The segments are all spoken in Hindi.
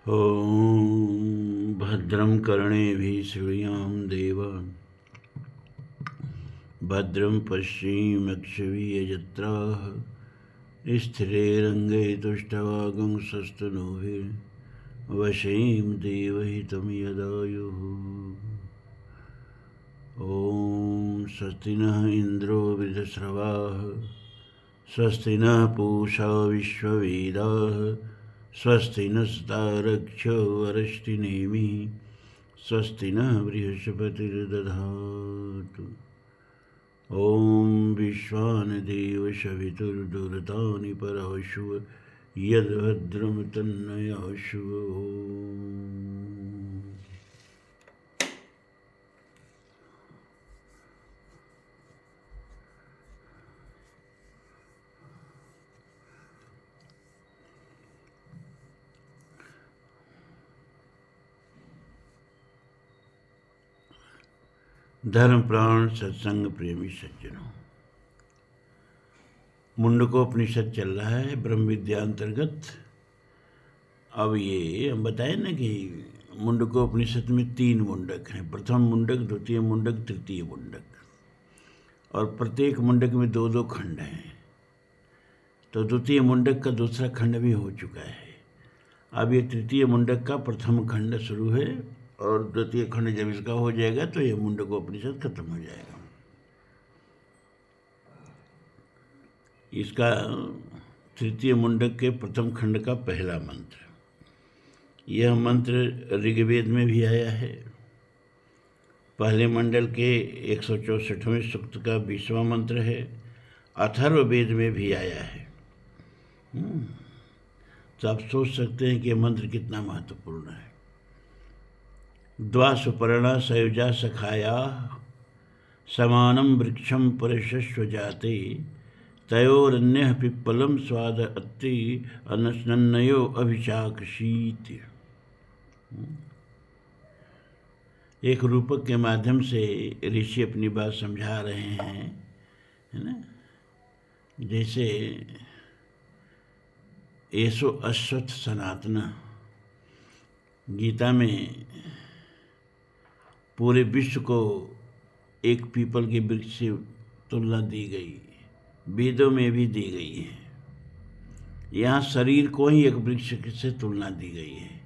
ॐ भद्रं कर्णेभिः श्रेयां देव भद्रं पश्येमक्षवीयजत्राः स्थिरैरङ्गैः तुष्टवागुंसस्तनूभिर्वशेम देवहितं यदायुः। ॐ स्वस्ति नः इन्द्रो वृद्धश्रवाः स्वस्ति नः पूषा विश्ववेदाः स्वस्ति नस्तारक्ष्यो अरिष्टिनेमिः स्वस्ति नः बृहस्पतिर्दधातु। ॐ विश्वानदेव शवितुर्दुरतानि पराशुव यद्भद्रं तन्नयाशुव। धर्म प्राण सत्संग प्रेमी सज्जनों, मुंडकोपनिषद चल रहा है ब्रह्म विद्या अंतर्गत। अब ये हम बताएं ना कि मुंडकोपनिषद में 3 मुंडक हैं, प्रथम मुंडक, द्वितीय मुंडक, तृतीय मुंडक, और प्रत्येक मुंडक में 2-2 खंड हैं। तो द्वितीय मुंडक का दूसरा खंड भी हो चुका है। अब ये तृतीय मुंडक का प्रथम खंड शुरू है और द्वितीय खंड जब इसका हो जाएगा तो ये मुंडकोपनिषद खत्म हो जाएगा। इसका तृतीय मुंडक के प्रथम खंड का पहला मंत्र, यह मंत्र ऋग्वेद में भी आया है। पहले मंडल के 164वें सूक्त का 20वां मंत्र है। अथर्ववेद में भी आया है। तो आप सोच सकते हैं कि यह मंत्र कितना महत्वपूर्ण है। द्वा सुपर्णा सयुजा सखाया समानं वृक्षं परिशस्व जाते तयोरन्यः पिप्पलं स्वाद अत्ति अनशनन्नयो अभिचाकशीत। एक रूपक के माध्यम से ऋषि अपनी बात समझा रहे हैं, है ना। जैसे एसो अश्वत्थ सनातन, गीता में पूरे विश्व को एक पीपल के वृक्ष से तुलना दी गई, वेदों में भी दी गई है। यहाँ शरीर को ही एक वृक्ष से तुलना दी गई है।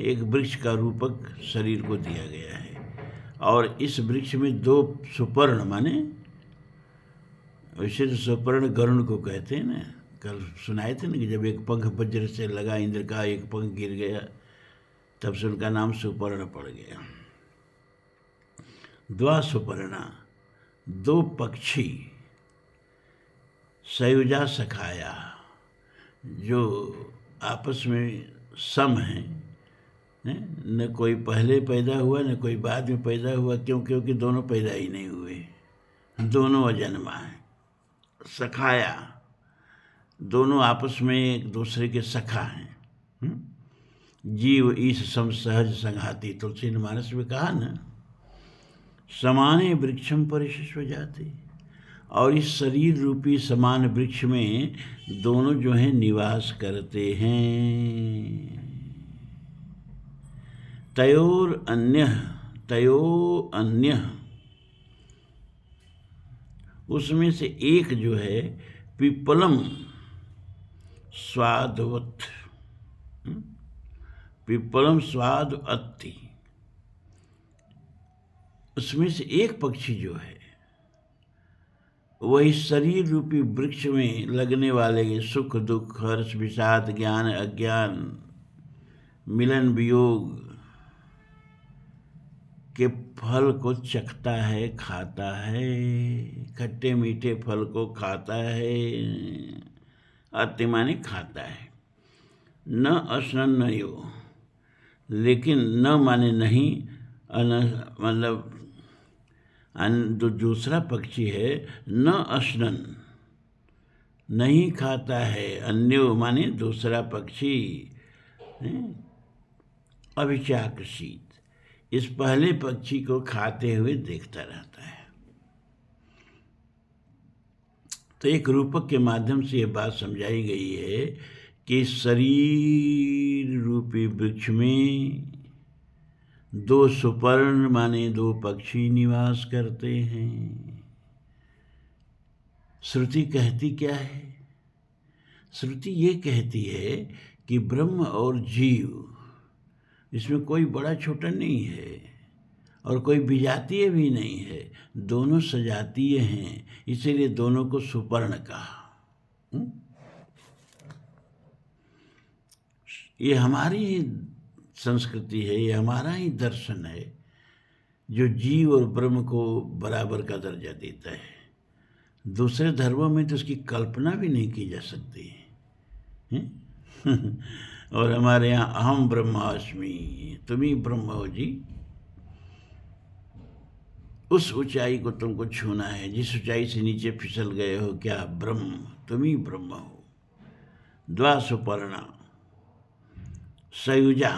एक वृक्ष का रूपक शरीर को दिया गया है और इस वृक्ष में 2 सुपर्ण, माने वैसे तो सुपर्ण गरुण को कहते हैं ना। कल सुनाए थे ना कि जब एक पंख वज्र से लगा, इंद्र का एक पंख गिर गया, तब से उनका नाम सुपर्ण पड़ गया। द्वा सुपर्णा, 2 पक्षी, सयुजा सखाया, जो आपस में सम हैं, न कोई पहले पैदा हुआ न कोई बाद में पैदा हुआ। क्योंकि दोनों पैदा ही नहीं हुए, दोनों अजन्मा हैं। सखाया, दोनों आपस में एक दूसरे के सखा हैं। जीव ईश सम सहज संघाती, तुलसीदास में कहा ना। समाने वृक्षम परिशस्व जाते, और इस शरीर रूपी समान वृक्ष में दोनों जो हैं निवास करते हैं। तयोर अन्य, उसमें से एक जो है पिप्पलम स्वादवत, पिप्पलम स्वाद अत्ति, उसमें से एक पक्षी जो है वही शरीर रूपी वृक्ष में लगने वाले सुख दुख हर्ष विषाद ज्ञान अज्ञान मिलन वियोग के फल को चखता है, खाता है। खट्टे मीठे फल को खाता है, अति माने खाता है। न अश्नन्नयो, लेकिन न माने नहीं, मतलब जो दूसरा पक्षी है न अश्नन, नहीं खाता है। अन्यो माने दूसरा पक्षी, अभिचाकशीत, इस पहले पक्षी को खाते हुए देखता रहता है। तो एक रूपक के माध्यम से ये बात समझाई गई है कि शरीर शरीर रूपी वृक्ष में दो सुपर्ण माने दो पक्षी निवास करते हैं। श्रुति कहती क्या है? श्रुति ये कहती है कि ब्रह्म और जीव, इसमें कोई बड़ा छोटा नहीं है और कोई विजातीय भी नहीं है, दोनों सजातीय हैं, इसीलिए दोनों को सुपर्ण कहा। ये हमारी ही संस्कृति है, ये हमारा ही दर्शन है जो जीव और ब्रह्म को बराबर का दर्जा देता है। दूसरे धर्मों में तो उसकी कल्पना भी नहीं की जा सकती है। और हमारे यहाँ अहम ब्रह्मास्मि, तुम ही ब्रह्म हो जी। उस ऊंचाई को तुमको छूना है, जिस ऊंचाई से नीचे फिसल गए हो, क्या ब्रह्म, तुम ही ब्रह्म हो। द्वा सुपर्णा सयुजा,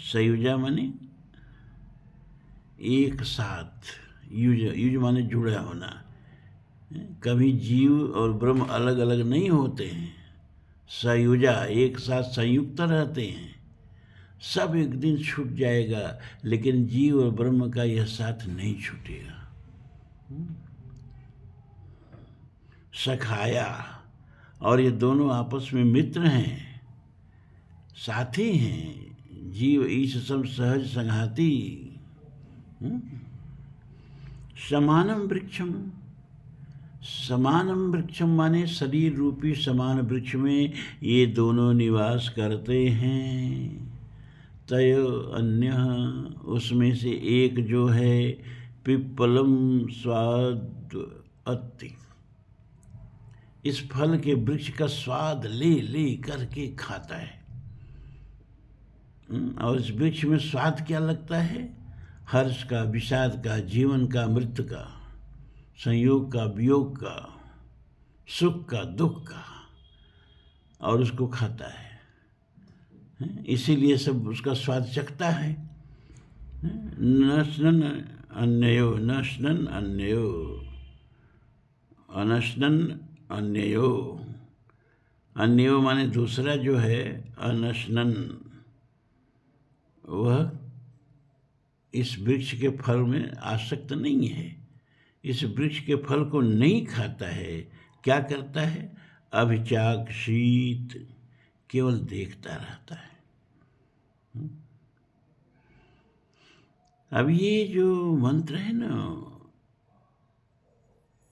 सयुजा माने एक साथ, युज, युज माने जुड़ा होना। कभी जीव और ब्रह्म अलग अलग नहीं होते हैं, सयुजा एक साथ संयुक्त रहते हैं। सब एक दिन छूट जाएगा, लेकिन जीव और ब्रह्म का यह साथ नहीं छूटेगा। सखाया, और ये दोनों आपस में मित्र हैं, साथी हैं। जीव ईश सम सहज संघाती। समानम वृक्षम, समानम वृक्षम माने शरीर रूपी समान वृक्ष में ये दोनों निवास करते हैं। तय अन्य, उसमें से एक जो है पिप्पलम स्वाद अति, इस फल के वृक्ष का स्वाद ले ले करके खाता है। और इस वृक्ष में स्वाद क्या लगता है? हर्ष का, विषाद का, जीवन का, मृत्यु का, संयोग का, वियोग का, सुख का, दुख का, और उसको खाता है। इसीलिए सब उसका स्वाद चखता है। नश्नन अन्यो, नश्नन अन्यो, अनश्नन अन्यो। अन्यो माने दूसरा जो है, अनश्नन, वह इस वृक्ष के फल में आसक्त नहीं है, इस वृक्ष के फल को नहीं खाता है। क्या करता है? अभिचाक्षीत, केवल देखता रहता है। अब ये जो मंत्र है ना,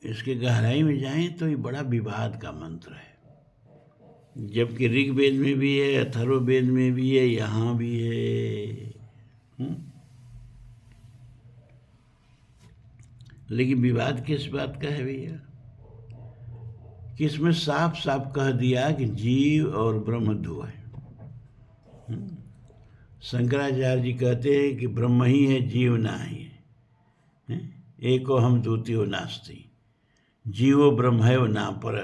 इसके गहराई में जाएं तो ये बड़ा विवाद का मंत्र है। जबकि ऋग्वेद में भी है, अथर्ववेद में भी है, यहाँ भी है। लेकिन विवाद किस बात का है भैया? कि इसमें साफ साफ कह दिया कि जीव और ब्रह्म दो है। शंकराचार्य जी कहते हैं कि ब्रह्म ही है, जीव ना है। एको हम द्वितीयो नास्ति, जीवो ब्रह्म है वो ना पर।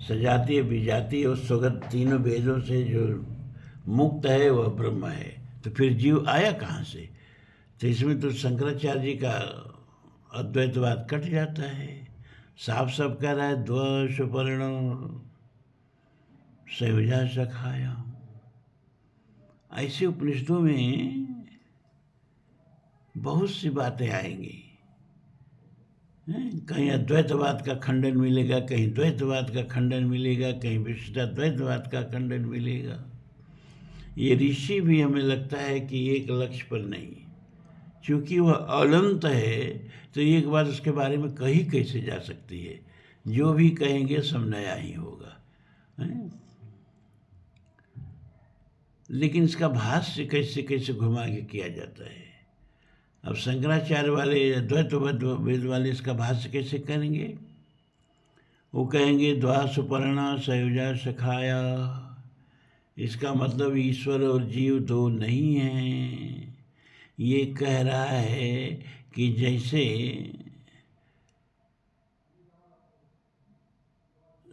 सजातीय विजातीय और स्वगत तीनों वेदों से जो मुक्त है वह ब्रह्म है। तो फिर जीव आया कहाँ से? तो इसमें तो शंकराचार्य जी का अद्वैतवाद कट जाता है। साफ साफ कह रहा है, द्व सुपर्ण सयुजा सखाया। ऐसे उपनिषदों में बहुत सी बातें आएंगी। कहीं अद्वैतवाद का खंडन मिलेगा, कहीं द्वैतवाद का खंडन मिलेगा, कहीं विशिष्टाद्वैतवाद का खंडन मिलेगा। ये ऋषि भी हमें लगता है कि एक लक्ष्य पर नहीं, क्योंकि वह अनंत है, तो एक बात उसके बारे में कही कैसे जा सकती है? जो भी कहेंगे सब नया ही होगा। लेकिन इसका भाष्य कैसे कैसे घुमा के किया जाता है। अब शंकराचार्य वाले, अद्वैतवाद वाले इसका भाष्य कैसे करेंगे? वो कहेंगे द्वा सुपर्णा सयुजा सखाया। इसका मतलब ईश्वर और जीव दो नहीं हैं। ये कह रहा है कि जैसे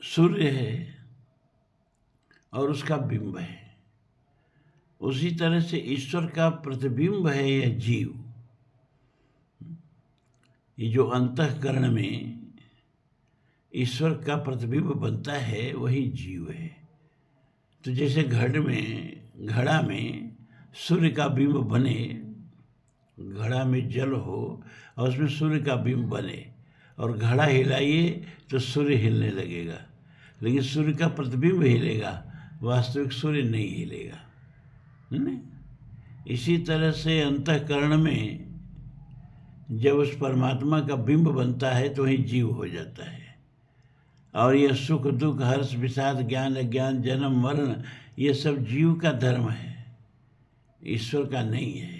सूर्य है और उसका बिंब है, उसी तरह से ईश्वर का प्रतिबिंब है यह जीव। ये जो अंतःकरण में ईश्वर का प्रतिबिंब बनता है वही जीव है। तो जैसे घड़ा में सूर्य का बिंब बने, घड़ा में जल हो और उसमें सूर्य का बिंब बने और घड़ा हिलाइए तो सूर्य हिलने लगेगा, लेकिन सूर्य का प्रतिबिंब हिलेगा, वास्तविक सूर्य नहीं हिलेगा, है ना। इसी तरह से अंतःकरण में जब उस परमात्मा का बिंब बनता है तो वही जीव हो जाता है। और यह सुख दुख हर्ष विषाद ज्ञान अज्ञान जन्म मरण ये सब जीव का धर्म है, ईश्वर का नहीं है।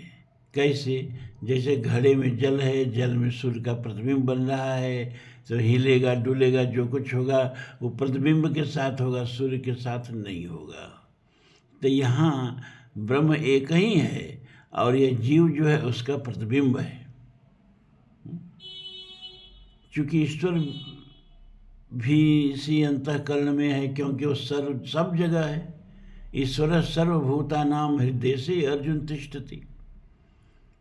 कैसे? जैसे घड़े में जल है, जल में सूर्य का प्रतिबिंब बन रहा है, तो हिलेगा डुलेगा जो कुछ होगा वो प्रतिबिंब के साथ होगा, सूर्य के साथ नहीं होगा। तो यहाँ ब्रह्म एक ही है और यह जीव जो है उसका प्रतिबिंब है। चूँकि ईश्वर भी इसी अंतःकरण में है, क्योंकि वो सब जगह है। ईश्वर सर्वभूतानां हृदयेषु अर्जुन तिष्ठति,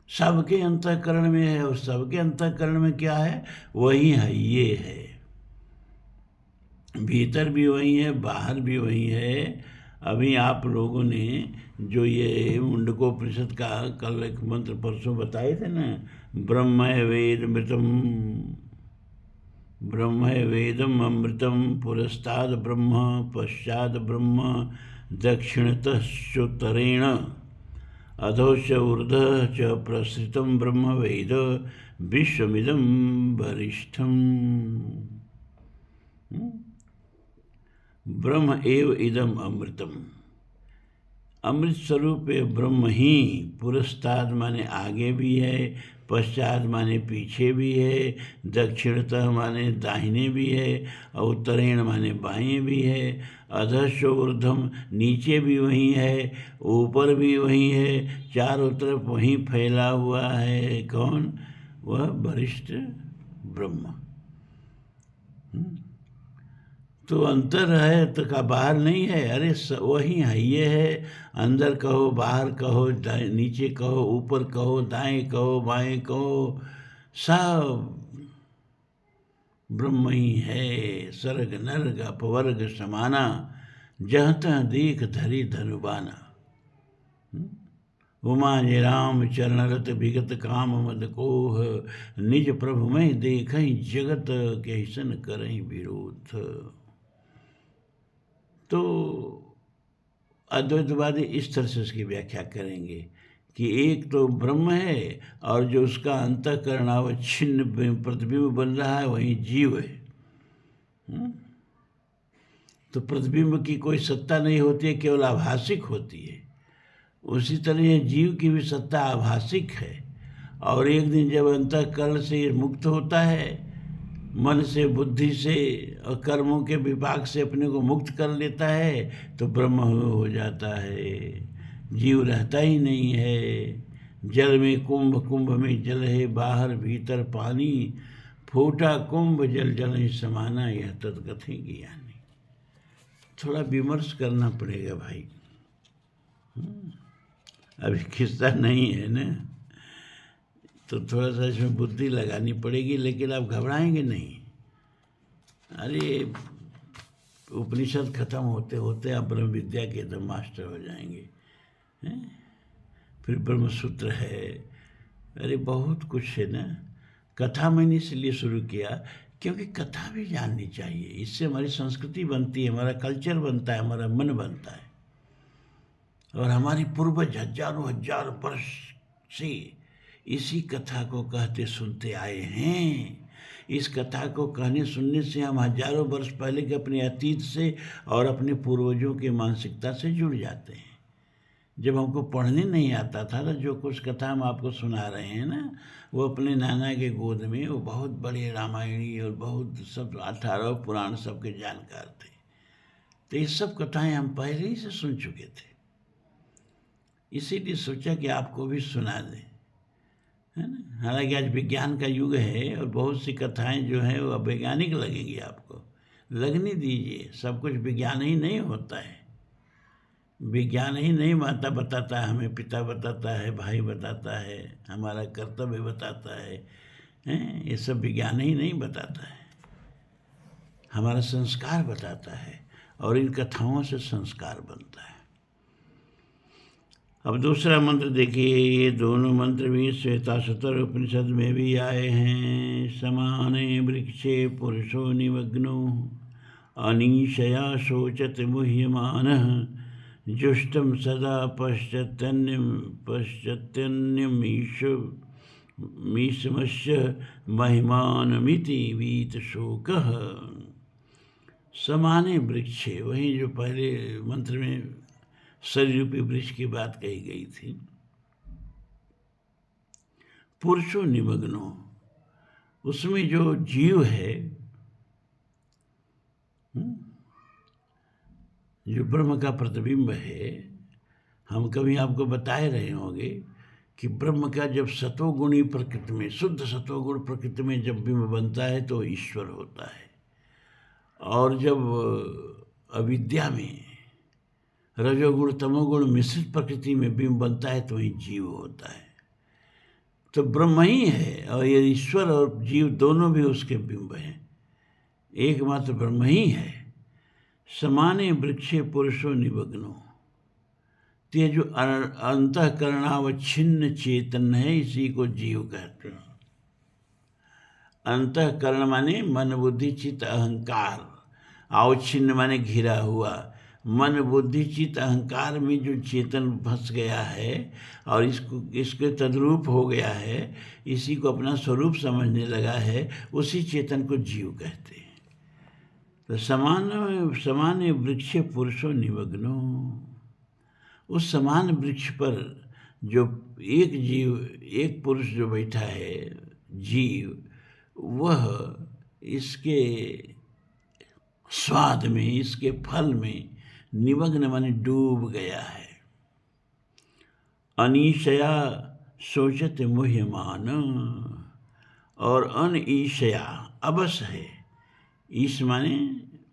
सबके अंतःकरण में है। और सबके अंतःकरण में क्या है? वही है, ये है। भीतर भी वही है, बाहर भी वही है। अभी आप लोगों ने जो ये मुंडकोपनिषद का कल एक मंत्र परसों बताए थे ना, ब्रह्म वेदमृतम, ब्रह्म वेदम अमृतम, पुरस्ताद ब्रह्म पश्चात ब्रह्म दक्षिणतश्चोत्तरेण अधोश्च ऊर्ध्वः च प्रसृतं ब्रह्म वेद विश्वमिदं वरिष्ठम्। ब्रह्म एव इदम अमृतम, अमृत स्वरूप ब्रह्म ही पुरस्ताद माने आगे भी है, पश्चात माने पीछे भी है, दक्षिणतः माने दाहिने भी है, और उत्तरेण माने बाएं भी है, अधश्च ऊर्ध्वम नीचे भी वही है, ऊपर भी वही है, चारों तरफ वही फैला हुआ है। कौन? वह वरिष्ठ ब्रह्म। तो अंतर है तो का बाहर नहीं है? अरे वही है, ये है। अंदर कहो, बाहर कहो, नीचे कहो, ऊपर कहो, दाएं कहो, बाएं कहो, सब ब्रह्म ही है। स्वर्ग नरक अपवर्ग समाना, जहाँ तहाँ देख धरी धनुबाना। उमा जे राम चरणरत विगत काम मद कोह, निज प्रभु में देखहि जगत कैसन करहि विरोध। तो अद्वैतवादी इस तरह से उसकी व्याख्या करेंगे कि एक तो ब्रह्म है और जो उसका अंतःकरण अवच्छिन्न प्रतिबिंब बन रहा है वही जीव है। तो प्रतिबिंब की कोई सत्ता नहीं होती है, केवल आभासिक होती है। उसी तरह जीव की भी सत्ता आभासिक है, और एक दिन जब अंतःकरण से मुक्त होता है, मन से, बुद्धि से और कर्मों के विपाक से अपने को मुक्त कर लेता है, तो ब्रह्म हो जाता है। जीव रहता ही नहीं है। जल में कुंभ, कुंभ में जल है, बाहर भीतर पानी, फूटा कुंभ जल जल ही समाना, यह तत्कथि ज्ञानी। थोड़ा विमर्श करना पड़ेगा भाई। अभी किस्सा नहीं है ना, तो थोड़ा सा इसमें बुद्धि लगानी पड़ेगी, लेकिन आप घबराएंगे नहीं। अरे उपनिषद खत्म होते होते आप ब्रह्म विद्या के एकदम मास्टर हो जाएंगे, हैं? फिर ब्रह्मसूत्र है, अरे बहुत कुछ है ना। कथा मैंने इसलिए शुरू किया क्योंकि कथा भी जाननी चाहिए। इससे हमारी संस्कृति बनती है, हमारा कल्चर बनता है, हमारा मन बनता है। और हमारी पूर्वज हजारों हजार वर्ष से इसी कथा को कहते सुनते आए हैं। इस कथा को कहने सुनने से हम हजारों वर्ष पहले के अपने अतीत से और अपने पूर्वजों की मानसिकता से जुड़ जाते हैं। जब हमको पढ़ने नहीं आता था ना, जो कुछ कथा हम आपको सुना रहे हैं ना, वो अपने नाना के गोद में वो बहुत बड़े रामायणी और बहुत सब 18 पुराण सबके जानकार थे। तो ये सब कथाएं हम पहले ही से सुन चुके थे, इसीलिए सोचा कि आपको भी सुना दें, है ना। हालांकि आज विज्ञान का युग है और बहुत सी कथाएं जो हैं वो वैज्ञानिक लगेंगी, आपको लगने दीजिए। सब कुछ विज्ञान ही नहीं होता है। विज्ञान ही नहीं माता बताता है हमें, पिता बताता है, भाई बताता है, हमारा कर्तव्य बताता है, हैं? ये सब विज्ञान ही नहीं बताता है। हमारा संस्कार बताता है और इन कथाओं से संस्कार बनता है। अब दूसरा मंत्र देखिए, ये दोनों मंत्र भी श्वेताश्वतर उपनिषद में भी आए हैं। समाने वृक्षे पुरुषो निमग्नो अनीशया शोचत मुह्यमानः जुष्टं सदा पश्यत्यन्यमीशमस्य महिमानमिति वीतशोकः। समाने वृक्षे, वहीं जो पहले मंत्र में शरीर रूपी वृक्ष की बात कही गई थी। पुरुषो निमग्नो, उसमें जो जीव है, जो ब्रह्म का प्रतिबिंब है, हम कभी आपको बताए रहे होंगे कि ब्रह्म का जब सतोगुणी प्रकृति में, शुद्ध सतोगुण प्रकृति में जब बिंब बनता है तो ईश्वर होता है, और जब अविद्या में रजोगुण तमोगुण मिश्रित प्रकृति में बिंब बनता है तो वही जीव होता है। तो ब्रह्म ही है, और ये ईश्वर और जीव दोनों भी उसके बिंब हैं, एकमात्र ब्रह्म ही है। समाने वृक्षे पुरुषो निमग्नो, ते जो अंतःकरणावच्छिन्न चेतन है, इसी को जीव कहते हैं। अंतःकरण माने मन बुद्धि चित्त अहंकार, अवच्छिन्न माने घिरा हुआ। मन बुद्धि चित्त अहंकार में जो चेतन फंस गया है और इसके तद्रूप हो गया है, इसी को अपना स्वरूप समझने लगा है, उसी चेतन को जीव कहते हैं। तो समान वृक्षे पुरुषो निमग्नो, उस समान वृक्ष पर जो एक जीव, एक पुरुष जो बैठा है जीव, वह इसके स्वाद में, इसके फल में निमग्न माने डूब गया है। अनीशया सोचत मुह्यमान, और अनईशया अबस है। ईश माने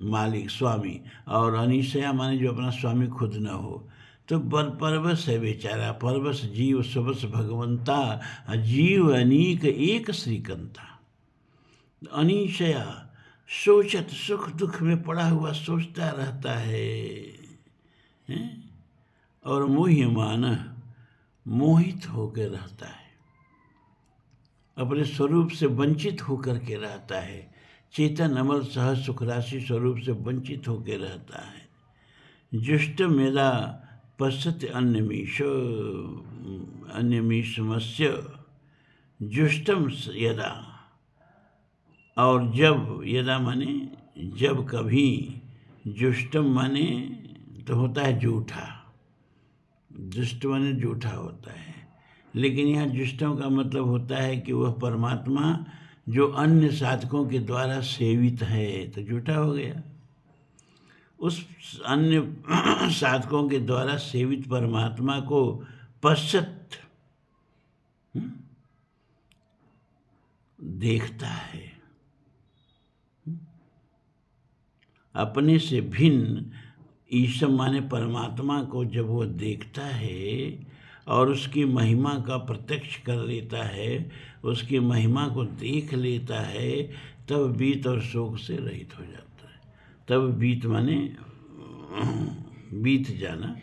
मालिक, स्वामी, और अनिशया माने जो अपना स्वामी खुद न हो, तो परवश है बेचारा। परवश जीव सबस भगवंता, जीव अनीक एक श्रीकंता। अनिशया सोचत, सुख दुख में पड़ा हुआ सोचता रहता है, और मुह्यमान मोहित होकर रहता है, अपने स्वरूप से वंचित होकर के रहता है। चेतन अमल सहज सुख राशि स्वरूप से वंचित होकर रहता है। जुष्टम यदा पश्यति अन्यमीशमस्य, जुष्टम यदा, और जब, यदा माने जब कभी, जुष्टम माने तो होता है झूठा, जुष्ट माने झूठा होता है, लेकिन यहाँ जुष्टम का मतलब होता है कि वह परमात्मा जो अन्य साधकों के द्वारा सेवित है, तो झूठा हो गया। उस अन्य साधकों के द्वारा सेवित परमात्मा को पश्चात देखता है, अपने से भिन्न ईशम माने परमात्मा को जब वो देखता है और उसकी महिमा का प्रत्यक्ष कर लेता है, उसकी महिमा को देख लेता है, तब बीत और शोक से रहित हो जाता है। तब बीत माने बीत जाना,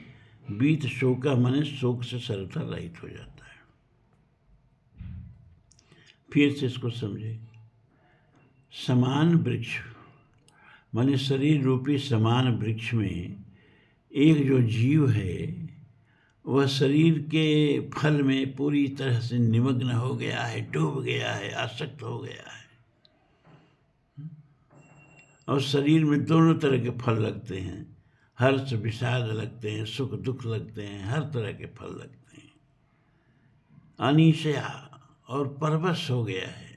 बीत शोक माने शोक से सर्वथा रहित हो जाता है। फिर से इसको समझे। समान वृक्ष माने शरीर रूपी समान वृक्ष में एक जो जीव है, वह शरीर के फल में पूरी तरह से निमग्न हो गया है, डूब गया है, आसक्त हो गया है। और शरीर में दोनों तरह के फल लगते हैं, हर्ष विषाद लगते हैं, सुख दुख लगते हैं, हर तरह के फल लगते हैं। अनिशया, और परवश हो गया है,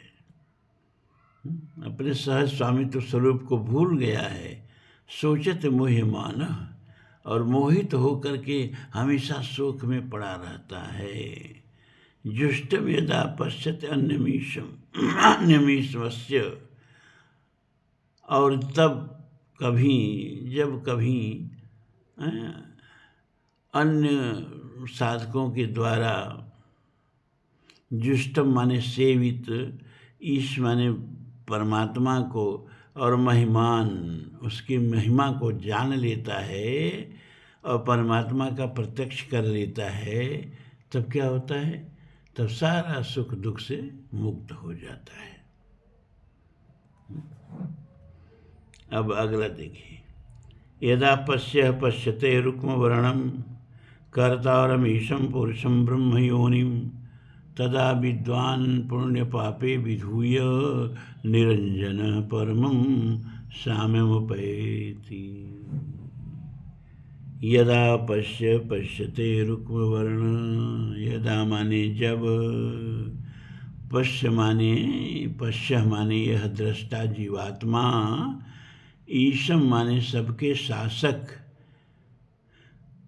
अपने सहज स्वामित्व स्वरूप को भूल गया है। सोचत मुह्यमान, और मोहित होकर के हमेशा शोक में पड़ा रहता है। जुष्टम यदा पश्यत अन्यमीशमस्य, और तब कभी, जब कभी अन्य साधकों के द्वारा, जुष्टम माने सेवित, ईश माने परमात्मा को और महिमान, उसकी महिमा को जान लेता है और परमात्मा का प्रत्यक्ष कर लेता है, तब क्या होता है? तब सारा सुख दुख से मुक्त हो जाता है। अब अगला देखिए, यदा पश्यते रुक्मवर्णं कर्तारमीशं पुरुषं ब्रह्मयोनिं तदा विद्वान् पुण्यपापे विधूय निरंजन परमं साम्यमुपैति। यदा पश्यते रुक्मवर्ण, यदा माने जब, पश्य माने यह दृष्टा जीवात्मा, ईशम माने सबके शासक,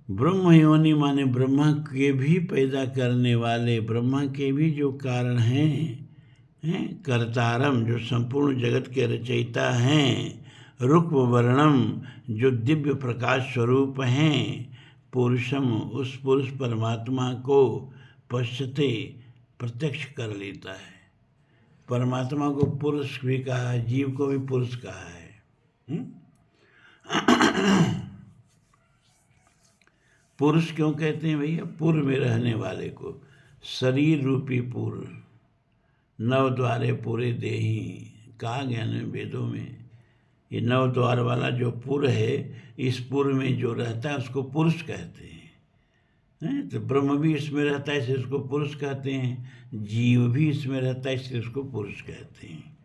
ब्रह्मयोनि माने ब्रह्मा के भी पैदा करने वाले, ब्रह्मा के भी जो कारण हैं, कर्तारम जो संपूर्ण जगत के रचयिता हैं, रुक्म वर्णम जो दिव्य प्रकाश स्वरूप हैं, पुरुषम उस पुरुष परमात्मा को पश्यते प्रत्यक्ष कर लेता है। परमात्मा को पुरुष भी कहा है, जीव को भी पुरुष कहा है। पुरुष क्यों कहते हैं भैया? पूर्व में रहने वाले को, शरीर रूपी पूर्व, नव द्वारे पूरे देही कहा गया ना वेदों में। ये नव द्वार वाला जो पूर्व है, इस पूर्व में जो रहता है उसको पुरुष कहते हैं। तो ब्रह्म भी इसमें रहता है, इसलिए उसको पुरुष कहते हैं। जीव भी इसमें रहता है, इसलिए उसको पुरुष कहते हैं।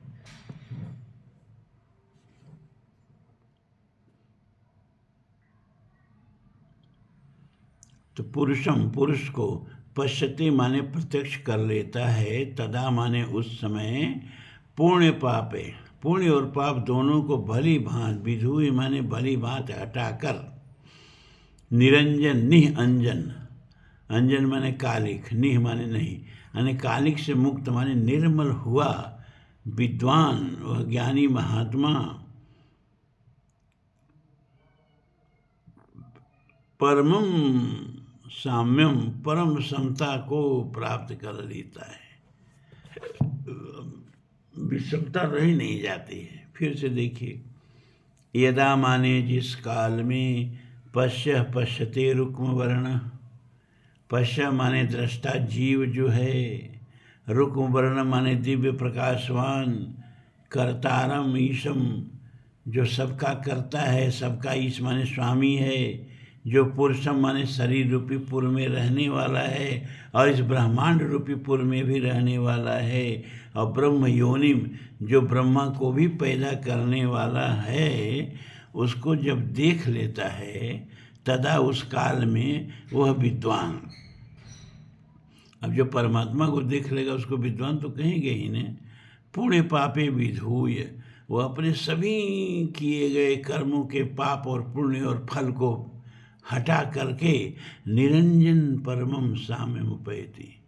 तो पुरुषम पुरुष को पश्यते माने प्रत्यक्ष कर लेता है, तदा माने उस समय, पुण्य पापे, पुण्य और पाप दोनों को भली भांत, विधुई माने भली भांत हटाकर, निरंजन निह अंजन, अंजन माने कालिक, निह माने नहीं, यानी कालिक से मुक्त माने निर्मल हुआ विद्वान, वह ज्ञानी महात्मा, परमम साम्यम परम समता को प्राप्त कर लेता है। विषमता रही नहीं जाती है। फिर से देखिए, यदा माने जिस काल में, पश्यते रुक्म वर्ण, पश्य माने दृष्टा जीव जो है, रुक्म वर्ण माने दिव्य प्रकाशवान, कर्तारम ईशम जो सबका करता है, सबका ईश माने स्वामी है, जो पुरुषम माने शरीर रूपी पुर में रहने वाला है और इस ब्रह्मांड रूपी पुर में भी रहने वाला है, और ब्रह्म योनिम जो ब्रह्मा को भी पैदा करने वाला है, उसको जब देख लेता है, तदा उस काल में वह विद्वान। अब जो परमात्मा को देख लेगा उसको विद्वान तो कहेंगे ही ने। पुण्य पापे विधूय, वो अपने सभी किए गए कर्मों के पाप और पुण्य और फल को हटा करके निरंजन परमम साम्यमुपैति,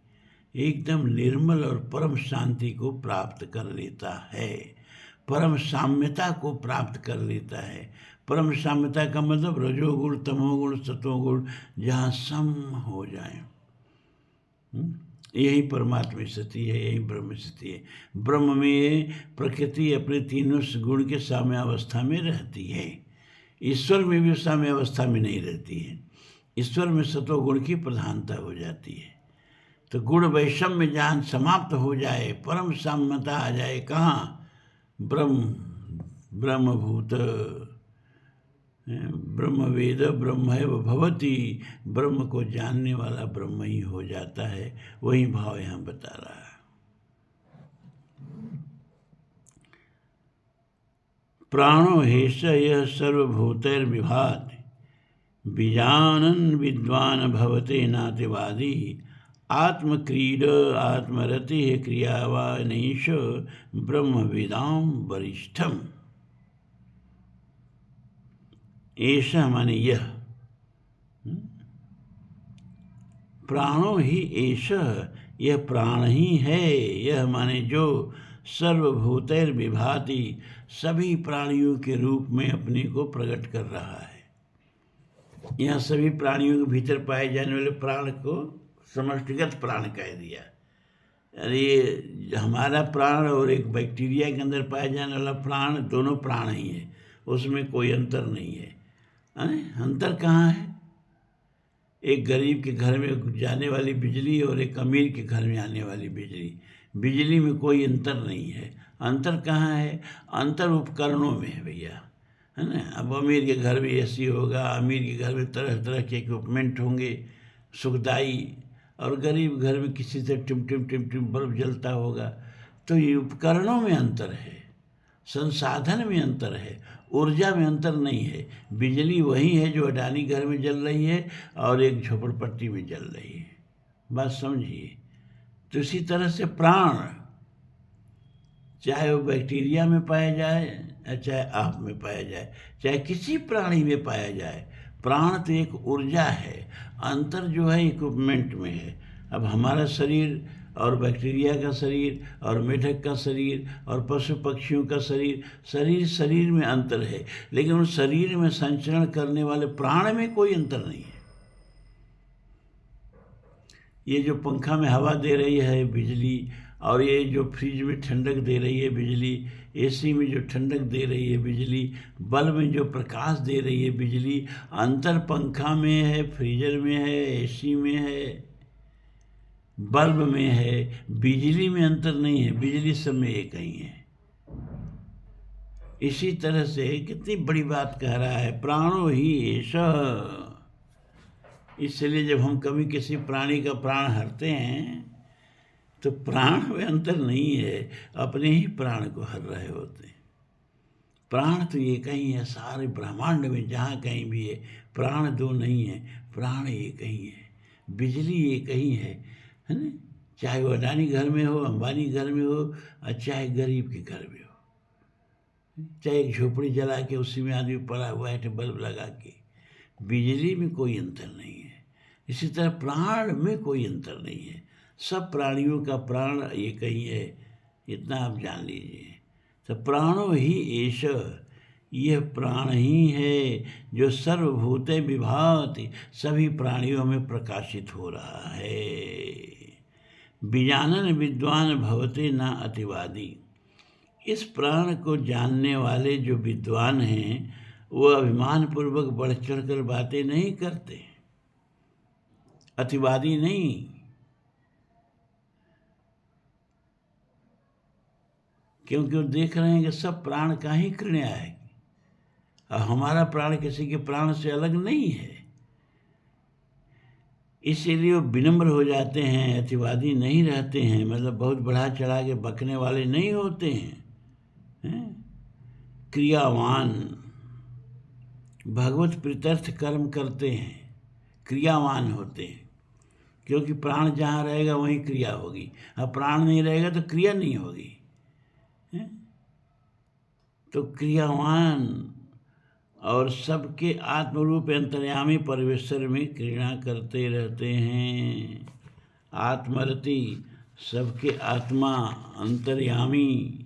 एकदम निर्मल और परम शांति को प्राप्त कर लेता है, परम साम्यता को प्राप्त कर लेता है। परम साम्यता का मतलब रजोगुण तमोगुण सतोगुण जहाँ सम हो जाए, यही परमात्मा स्थिति है, यही ब्रह्म स्थिति है। ब्रह्म में प्रकृति अपने तीनों गुण के साम्यावस्था में रहती है। ईश्वर में भी साम्य अवस्था में नहीं रहती है। ईश्वर में सतोगुण की प्रधानता हो जाती है। तो गुण वैषम्य जहाँ समाप्त हो जाए, परम साम्यता आ जाए, कहाँ? ब्रह्मभूत, ब्रह्मवेद ब्रह्मैव भवति, ब्रह्म को जानने वाला ब्रह्म ही हो जाता है। वही भाव यहाँ बता रहा है। प्राणो हेष यह सर्वभूतैर्विभाति, बीजानन विद्वान भवते नातिवादी, आत्मक्रीड आत्मरति क्रियावानीश ब्रह्मविदाम वरिष्ठम। ऐसा माने यह, प्राणो ही ऐश, यह प्राण ही है। यह माने जो सर्वभूतैर विभाति, सभी प्राणियों के रूप में अपने को प्रकट कर रहा है। यहाँ सभी प्राणियों के भीतर पाए जाने वाले प्राण को समष्टिगत प्राण कह दिया। अरे ये हमारा प्राण और एक बैक्टीरिया के अंदर पाया जाने वाला प्राण, दोनों प्राण ही है, उसमें कोई अंतर नहीं है। अंतर कहाँ है? एक गरीब के घर में जाने वाली बिजली और एक अमीर के घर में आने वाली बिजली, बिजली में कोई अंतर नहीं है। अंतर कहाँ है? अंतर उपकरणों में है भैया, है ना। अब अमीर के घर में एसी होगा, अमीर के घर में तरह तरह के इक्विपमेंट होंगे सुखदाई, और गरीब घर में किसी से टिम टिम टिम टिम बल्ब जलता होगा। तो ये उपकरणों में अंतर है, संसाधन में अंतर है, ऊर्जा में अंतर नहीं है। बिजली वही है जो अडानी घर में जल रही है और एक झोपड़पट्टी में जल रही है। बात समझिए। तो इसी तरह से प्राण, चाहे वो बैक्टीरिया में पाया जाए या चाहे आप में पाया जाए, चाहे किसी प्राणी में पाया जाए, प्राण तो एक ऊर्जा है। अंतर जो है इक्विपमेंट में है। अब हमारा शरीर और बैक्टीरिया का शरीर और मेढक का शरीर और पशु पक्षियों का शरीर, शरीर शरीर में अंतर है, लेकिन उस शरीर में संचरण करने वाले प्राण में कोई अंतर नहीं है। ये जो पंखा में हवा दे रही है बिजली, और ये जो फ्रिज में ठंडक दे रही है बिजली, एसी में जो ठंडक दे रही है बिजली, बल्ब में जो प्रकाश दे रही है बिजली, अंतर पंखा में है, फ्रीजर में है, एसी में है, बल्ब में है। बिजली में अंतर नहीं है, बिजली सब में एक ही है। इसी तरह से कितनी बड़ी बात कह रहा है, प्राणो ही एषः। इसलिए जब हम कभी किसी प्राणी का प्राण हरते हैं तो प्राण में अंतर नहीं है, अपने ही प्राण को हर रहे होते हैं। प्राण तो एक ही है, सारे ब्रह्मांड में जहाँ कहीं भी है प्राण दो नहीं है, प्राण एक ही है। बिजली एक ही है ना। चाहे वो अडानी घर में हो, अंबानी घर में हो, और चाहे गरीब के घर में हो, चाहे एक झोपड़ी जला के उसी में आदमी पड़ा हुआ है बल्ब लगा के, बिजली में कोई अंतर नहीं है। इसी तरह प्राण में कोई अंतर नहीं है, सब प्राणियों का प्राण एक ही है, इतना आप जान लीजिए। तो प्राणो ही एष, यह प्राण ही है जो सर्वभूते विभाति, सभी प्राणियों में प्रकाशित हो रहा है। बीजानन विद्वान भवते न अतिवादी, इस प्राण को जानने वाले जो विद्वान हैं वो अभिमान पूर्वक बढ़ चढ़ कर बातें नहीं करते, अतिवादी नहीं। क्योंकि वो देख रहे हैं कि सब प्राण का ही क्रिया है, और हमारा प्राण किसी के प्राण से अलग नहीं है। इसीलिए वो विनम्र हो जाते हैं, अतिवादी नहीं रहते हैं, मतलब बहुत बढ़ा चढ़ा के बकने वाले नहीं होते हैं। क्रियावान, भगवत प्रीत्यर्थ कर्म करते हैं, क्रियावान होते हैं। क्योंकि प्राण जहाँ रहेगा वहीं क्रिया होगी, अब प्राण नहीं रहेगा तो क्रिया नहीं होगी। तो क्रियावान और सबके आत्मरूप अंतर्यामी परमेश्वर में क्रीड़ा करते रहते हैं। आत्मरति, सबके आत्मा अंतर्यामी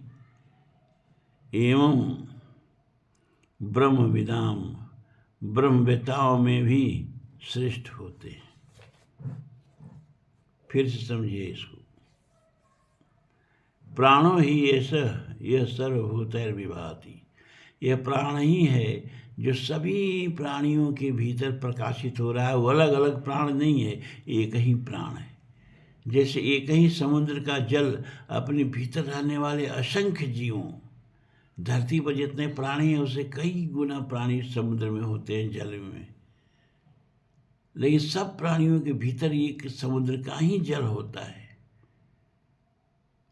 एवं ब्रह्मविदाम, ब्रह्मवेताओं में भी श्रेष्ठ होते हैं। फिर से समझिए इसको। प्राणो ही ऐसा, यह सर्वभूतैर्विभाति, यह प्राण ही है जो सभी प्राणियों के भीतर प्रकाशित हो रहा है। वो अलग अलग प्राण नहीं है, एक ही प्राण है। जैसे एक ही समुद्र का जल अपने भीतर रहने वाले असंख्य जीवों, धरती पर जितने प्राणी हैं उससे कई गुना प्राणी समुद्र में होते हैं, जल में, लेकिन सब प्राणियों के भीतर एक समुद्र का ही जल होता है।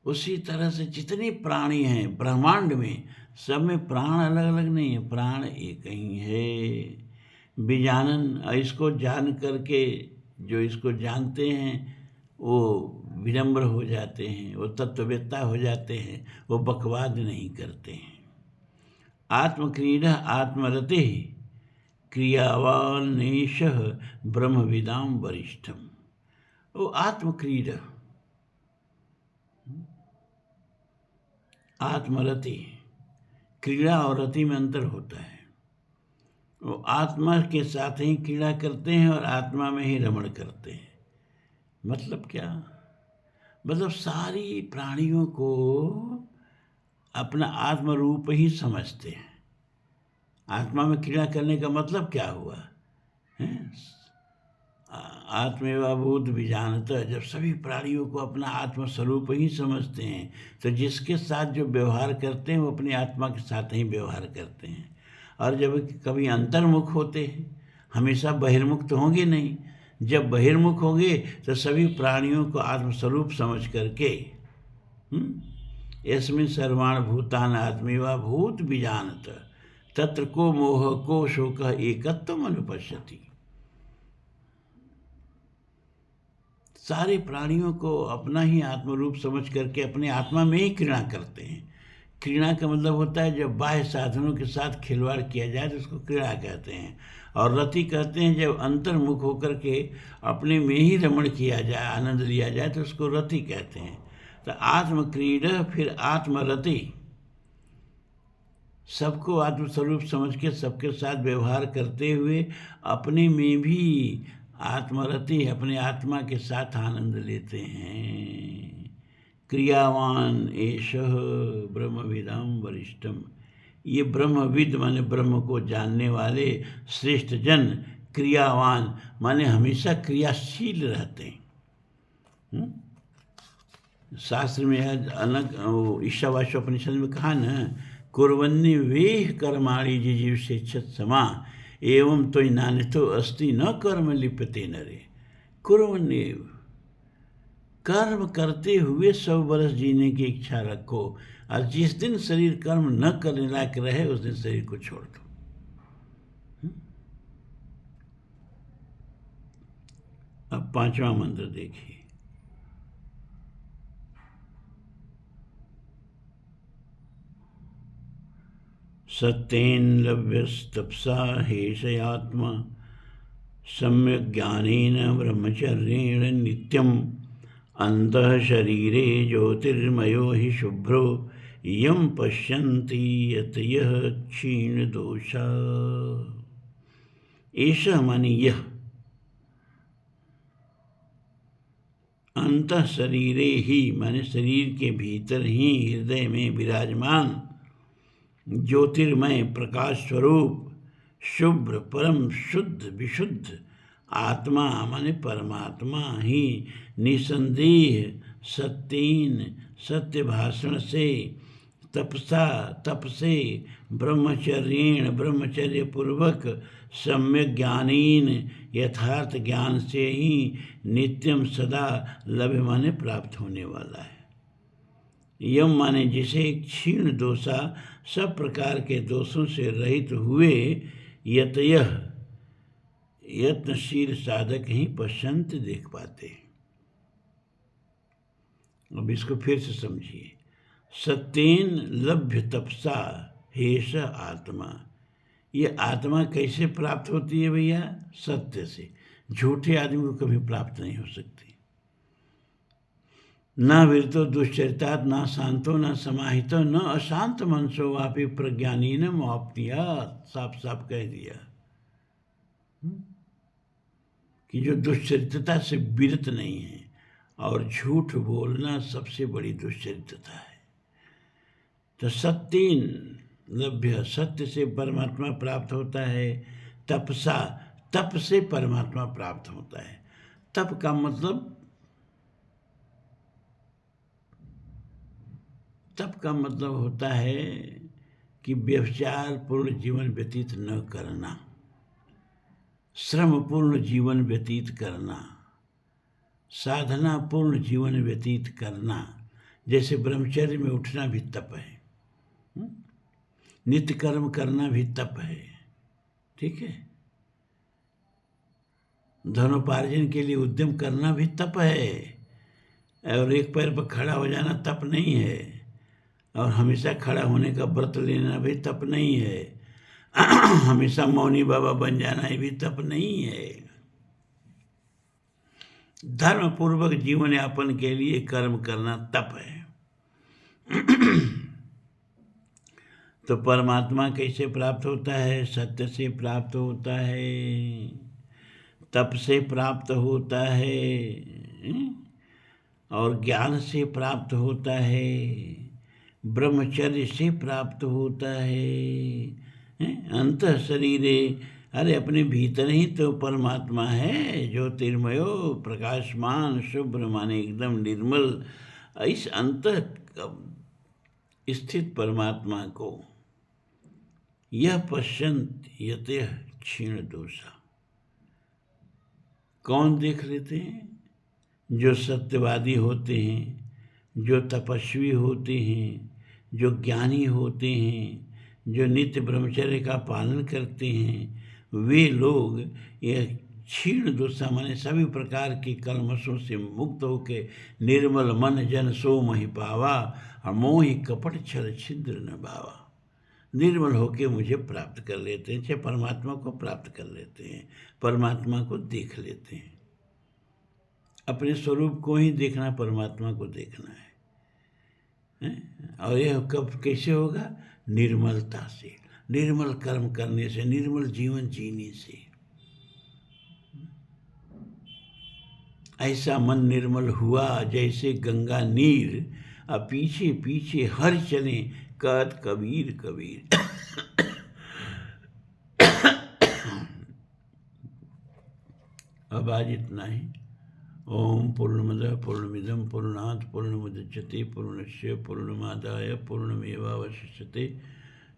उसी तरह से जितने प्राणी हैं ब्रह्मांड में, सब में प्राण अलग अलग नहीं है, प्राण एक ही है। बीजानन, इसको जान करके जो इसको जानते हैं वो विनम्र हो जाते हैं, वो तत्ववेत्ता हो जाते हैं, वो बकवाद नहीं करते हैं। आत्मक्रीडा आत्मरते क्रियावान नेशः ब्रह्मविदाम वरिष्ठम। वो आत्मक्रीडा, आत्मरति, क्रीड़ा और रति में अंतर होता है। वो आत्मा के साथ ही क्रीड़ा करते हैं और आत्मा में ही रमण करते हैं। मतलब क्या? मतलब सारी प्राणियों को अपना आत्म रूप ही समझते हैं। आत्मा में क्रिया करने का मतलब क्या हुआ है? आत्मेवा भूत विजानत। जब सभी प्राणियों को अपना आत्म स्वरूप ही समझते हैं तो जिसके साथ जो व्यवहार करते हैं वो अपनी आत्मा के साथ ही व्यवहार करते हैं। और जब कभी अंतर्मुख होते हैं, हमेशा बहिर्मुख तो होंगे नहीं। जब बहिर्मुख होंगे तो सभी प्राणियों को आत्मस्वरूप समझ करके यस्मिन् सर्वाणि भूतानि आत्मैव भूत विजानत तत्र को मोह को शोक एकत्वम् अनुपश्यति। सारे प्राणियों को अपना ही आत्मरूप समझ करके अपने आत्मा में ही क्रीड़ा करते हैं। क्रीड़ा का मतलब होता है जब बाह्य साधनों के साथ खिलवाड़ किया जाए तो उसको क्रीड़ा कहते हैं। और रति कहते हैं जब अंतर्मुख होकर के अपने में ही रमण किया जाए, आनंद लिया जाए तो उसको रति कहते हैं। तो आत्मक्रीड़ा फिर आत्मरति, सबको आत्मस्वरूप समझ के सबके साथ व्यवहार करते हुए अपने में भी आत्मरति, अपने आत्मा के साथ आनंद लेते हैं। क्रियावान एषः ब्रह्मविदाम वरिष्ठम। ये ब्रह्मविद माने ब्रह्म को जानने वाले श्रेष्ठ जन, क्रियावान माने हमेशा क्रियाशील रहते हैं। शास्त्र में है अलग, ईशावास्योपनिषद में कहा न, कुर्वन्नि वेह कर्माणि जिजीविषेच्छत् समा एवं तो नान्यतो अस्ति न कर्म लिप्यते नरे। कुर्वन्नेव, कर्म करते हुए 100 वर्ष जीने की इच्छा रखो, और जिस दिन शरीर कर्म न करने लायक रहे उस दिन शरीर को छोड़ दो। अब 5वां मंत्र देखिए। सत्येन लभ्यस्तपसा हेषयात्मा सम्यक् ज्ञानेन ब्रह्मचर्येण नित्यम् अन्तः शरीरे ज्योतिर्मयो हि शुभ्रो यं पश्यन्ति यतयः क्षीणदोषा। एषः माने यह, अंतः शरीरे ही माने शरीर के भीतर ही हृदय में विराजमान ज्योतिर्मय प्रकाश स्वरूप शुभ्र परम शुद्ध विशुद्ध आत्मा माने परमात्मा ही निसंदेह सत्येन सत्य भाषण से तपसा तप से ब्रह्मचर्येण ब्रह्मचर्य पूर्वक सम्यक ज्ञानेन यथार्थ ज्ञान से ही नित्यम सदा लभ्य माने प्राप्त होने वाला है। यम माने जिसे क्षीण दोषा सब प्रकार के दोषों से रहित हुए यतयः यत्नशील साधक ही पश्यंत देख पाते हैं। अब इसको फिर से समझिए। सत्येन लभ्य तपसा हेष आत्मा। ये आत्मा कैसे प्राप्त होती है भैया? सत्य से। झूठे आदमी को कभी प्राप्त नहीं हो सकती। न वीरतो दुश्चरितात् न शांतो न समाहितो न अशांत मनसो वापि प्रज्ञानी न मुआप्तिया। साफ साफ कह दिया कि जो दुश्चरित्रता से विरत नहीं है, और झूठ बोलना सबसे बड़ी दुश्चरित्रता है। तो सत्येन लभ्य, सत्य से परमात्मा प्राप्त होता है। तपसा, तप से परमात्मा प्राप्त होता है। तप का मतलब, तप का मतलब होता है कि व्यभिचार पूर्ण जीवन व्यतीत न करना, श्रम पूर्ण जीवन व्यतीत करना, साधना पूर्ण जीवन व्यतीत करना। जैसे ब्रह्मचर्य में उठना भी तप है, नित्य कर्म करना भी तप है। ठीक है। धनोपार्जन के लिए उद्यम करना भी तप है, और एक पैर पर खड़ा हो जाना तप नहीं है, और हमेशा खड़ा होने का व्रत लेना भी तप नहीं है, हमेशा मौनी बाबा बन जाना भी तप नहीं है। धर्म पूर्वक जीवन यापन के लिए कर्म करना तप है। तो परमात्मा कैसे प्राप्त होता है? सत्य से प्राप्त होता है, तप से प्राप्त होता है। और ज्ञान से प्राप्त होता है, ब्रह्मचर्य से प्राप्त होता है। अंतः शरीरे, अरे अपने भीतर ही तो परमात्मा है, ज्योतिर्मयो प्रकाशमान शुभ्र, माने एकदम निर्मल। इस अंतः स्थित परमात्मा को यह पश्यंत यतः क्षीण दोषा, कौन देख लेते हैं? जो सत्यवादी होते हैं, जो तपस्वी होते हैं, जो ज्ञानी होते हैं, जो नित्य ब्रह्मचर्य का पालन करते हैं, वे लोग यह क्षीण दोषा माने सभी प्रकार के कलमशों से मुक्त होके निर्मल मन जन सो महि पावा, और मोहि कपट छल छिद्र न भावा, निर्मल होके मुझे प्राप्त कर लेते हैं, चाहे परमात्मा को प्राप्त कर लेते हैं, परमात्मा को देख लेते हैं। अपने स्वरूप को ही देखना, परमात्मा को देखना है। और यह कब कैसे होगा? निर्मलता से, निर्मल कर्म करने से, निर्मल जीवन जीने से। ऐसा मन निर्मल हुआ जैसे गंगा नीर, अब पीछे पीछे हर चले कहत कबीर कबीर। अब आज इतना ही। ओम पूर्णमदः पूर्णमिदं पूर्णात् पूर्णमुदच्यते पूर्णस्य पूर्णमादाय पूर्णमेवावशिष्यते।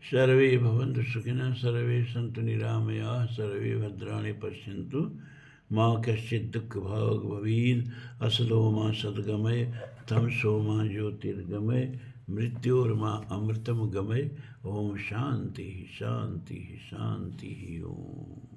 सर्वे भवन्तु सुखिनः, सर्वे सन्तु निरामयाः, सर्वे भद्राणि पश्यन्तु, मा कश्चित् दुःखभाग् भवेत्। असतो मा सद्गमय, तमसो मा ज्योतिर्गमय, मृत्योर्मा अमृतं गमय। ओम शांति शांति शांति ओम।